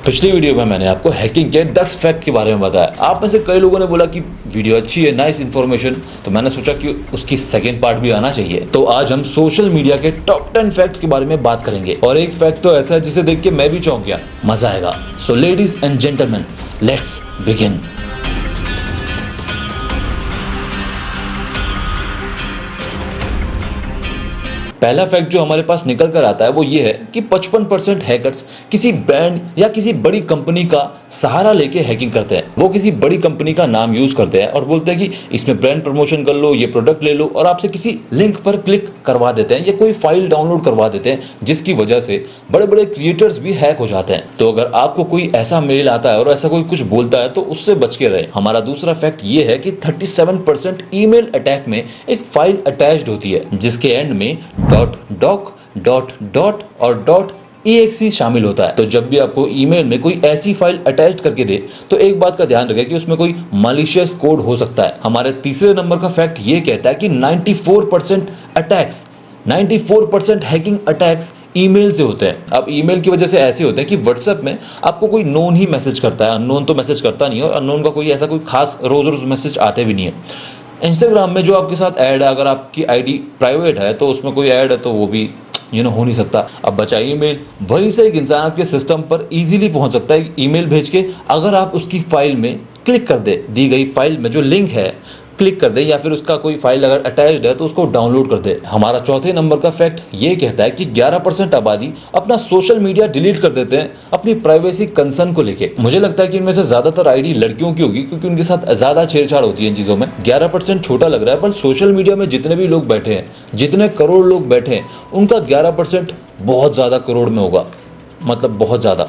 पिछली वीडियो में मैंने आपको हैकिंग के 10 फैक्ट के बारे में बताया। आप में से कई लोगों ने बोला कि वीडियो अच्छी है, नाइस इन्फॉर्मेशन, तो मैंने सोचा कि उसकी सेकंड पार्ट भी आना चाहिए। तो आज हम सोशल मीडिया के टॉप 10 फैक्ट्स के बारे में बात करेंगे और एक फैक्ट तो ऐसा है जिसे देख के मैं भी चौंक गया, मजा आएगा। So ladies and gentleman, let's begin. पहला फैक्ट जो हमारे पास निकल कर आता है वो ये है कि 55% हैकर्स किसी ब्रांड या किसी बड़ी कंपनी का सहारा लेके हैकिंग करते हैं। वो किसी बड़ी कंपनी का नाम यूज करते हैं और बोलते हैं कि इसमें ब्रांड प्रमोशन कर लो, ये प्रोडक्ट ले लो, और आपसे किसी लिंक पर क्लिक करवा देते हैं या कोई फाइल डाउनलोड करवा देते हैं, जिसकी वजह से बड़े बड़े क्रिएटर्स भी हैक हो जाते हैं। तो अगर आपको कोई ऐसा मेल आता है और ऐसा कोई कुछ बोलता है तो उससे बच के रहे। हमारा दूसरा फैक्ट ये है कि 37% ईमेल अटैक में एक फाइल अटैच्ड होती है जिसके एंड में .doc, और .exe शामिल होता है। तो जब भी आपको ईमेल में कोई ऐसी फाइल अटैच करके दे तो एक बात का ध्यान रखें कि उसमें कोई मालिशियस कोड हो सकता है। हमारे तीसरे नंबर का फैक्ट ये कहता है कि 94% हैकिंग अटैक्स ईमेल से होते हैं। अब ईमेल की वजह से ऐसे होते हैं कि व्हाट्सएप में आपको कोई नोन ही मैसेज करता है, अननोन तो मैसेज करता नहीं है, और अननोन का कोई ऐसा कोई खास रोज मैसेज आते भी नहीं है। इंस्टाग्राम में जो आपके साथ ऐड है, अगर आपकी आईडी प्राइवेट है तो उसमें कोई ऐड है तो वो भी हो नहीं सकता। अब बचा ईमेल, वहीं से एक इंसान आपके सिस्टम पर इजीली पहुंच सकता है ईमेल भेज के, अगर आप उसकी फाइल में क्लिक कर दे, दी गई फाइल में जो लिंक है क्लिक कर दे, या फिर उसका कोई फाइल अगर अटैच्ड है तो उसको डाउनलोड कर दे। हमारा चौथे नंबर का फैक्ट ये कहता है कि 11% आबादी अपना सोशल मीडिया डिलीट कर देते हैं अपनी प्राइवेसी कंसर्न को लेके। मुझे लगता है कि इनमें से ज्यादातर आईडी लड़कियों की होगी क्योंकि उनके साथ ज्यादा छेड़छाड़ होती है इन चीजों में। 11% छोटा लग रहा है, पर सोशल मीडिया में जितने भी लोग बैठे हैं, जितने करोड़ लोग बैठे हैं, उनका 11% बहुत ज्यादा करोड़ में होगा, मतलब बहुत ज्यादा।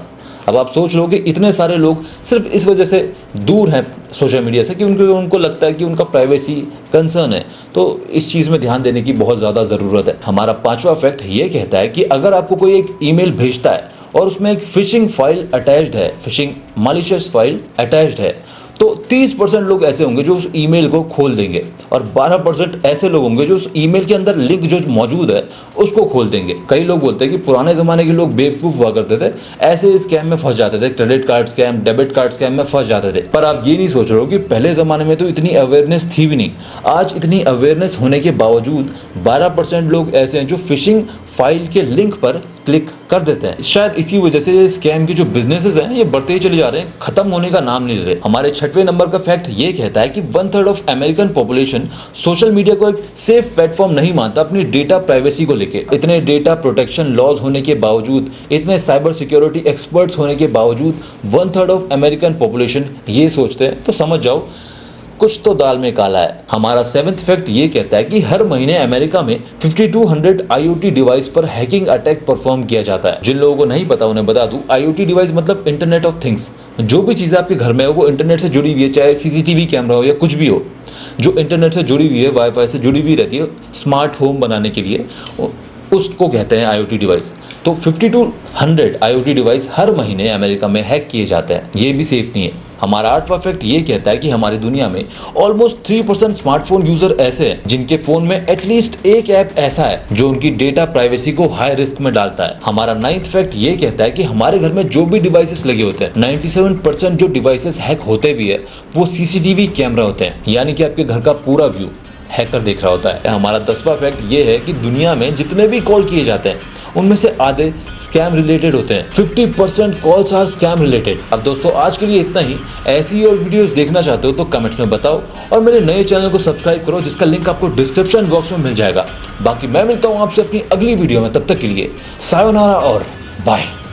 अब आप सोच लो कि इतने सारे लोग सिर्फ इस वजह से दूर हैं सोशल मीडिया से कि उनको लगता है कि उनका प्राइवेसी कंसर्न है। तो इस चीज़ में ध्यान देने की बहुत ज़्यादा ज़रूरत है। हमारा पांचवा फैक्ट ये कहता है कि अगर आपको कोई एक ईमेल भेजता है और उसमें एक फिशिंग फाइल अटैच्ड है, फिशिंग मालिशियस फाइल अटैच्ड है, तो 30% लोग ऐसे होंगे जो उस ईमेल को खोल देंगे और 12% ऐसे लोग होंगे जो उस ईमेल के अंदर लिंक जो मौजूद है उसको खोल देंगे। कई लोग बोलते हैं कि पुराने ज़माने के लोग बेवकूफ़ हुआ करते थे, ऐसे स्कैम में फंस जाते थे, credit card scam, debit card scam में फंस जाते थे। पर आप ये नहीं सोच रहे हो कि पहले ज़माने में तो इतनी अवेयरनेस थी भी नहीं। आज इतनी अवेयरनेस होने के बावजूद 12% लोग ऐसे हैं जो फिशिंग फाइल के लिंक पर क्लिक कर देते हैं। शायद इसी वजह से ये स्कैम के जो बिजनेसेस हैं ये बढ़ते ही चले जा रहे हैं, खत्म होने का नाम नहीं ले रहे। हमारे छठवें नंबर का फैक्ट ये कहता है कि 1/3 of American population social media को एक सेफ प्लेटफॉर्म नहीं मानता अपनी डेटा प्राइवेसी को लेके। इतने डेटा प्रोटेक्शन लॉज होने के बावजूद, इतने साइबर सिक्योरिटी एक्सपर्ट्स होने के बावजूद 1/3 ऑफ अमेरिकन पॉपुलेशन ये सोचते हैं, तो समझ जाओ कुछ तो दाल में काला है। हमारा 7th फैक्ट ये कहता है कि हर महीने अमेरिका में 5200 IoT डिवाइस पर हैकिंग अटैक परफॉर्म किया जाता है। जिन लोगों को नहीं पता उन्हें बता दूं, IoT डिवाइस मतलब इंटरनेट ऑफ थिंग्स। जो भी चीज़ें आपके घर में हो वो इंटरनेट से जुड़ी हुई है, चाहे CCTV कैमरा हो या कुछ भी हो, जो इंटरनेट से जुड़ी हुई है, वाईफाई से जुड़ी हुई रहती है स्मार्ट होम बनाने के लिए, उसको कहते हैं IoT डिवाइस। तो 5200 IoT डिवाइस हर महीने अमेरिका में हैक किए जाते हैं। ये भी सेफ नहीं है। हमारा 8वां फैक्ट ये कहता है कि हमारी दुनिया में ऑलमोस्ट 3% स्मार्टफोन यूजर ऐसे हैं जिनके फोन में एटलीस्ट एक ऐप ऐसा है जो उनकी डेटा प्राइवेसी को हाई रिस्क में डालता है। हमारा 9th फैक्ट ये कहता है कि हमारे घर में जो भी डिवाइसेस लगे होते हैं, 97% जो डिवाइसेस हैक होते भी है वो CCTV कैमरा होते हैं, यानी कि आपके घर का पूरा व्यू हैकर देख रहा होता है। हमारा 10वां फैक्ट ये है कि दुनिया में जितने भी कॉल किए जाते हैं उनमें से आधे स्कैम रिलेटेड होते हैं। 50% कॉल्स आर स्कैम रिलेटेड। अब दोस्तों आज के लिए इतना ही। ऐसी और वीडियोस देखना चाहते हो तो कमेंट्स में बताओ और मेरे नए चैनल को सब्सक्राइब करो जिसका लिंक आपको डिस्क्रिप्शन बॉक्स में मिल जाएगा। बाकी मैं मिलता हूँ आपसे अपनी अगली वीडियो में, तब तक के लिए सायोनारा और बाय।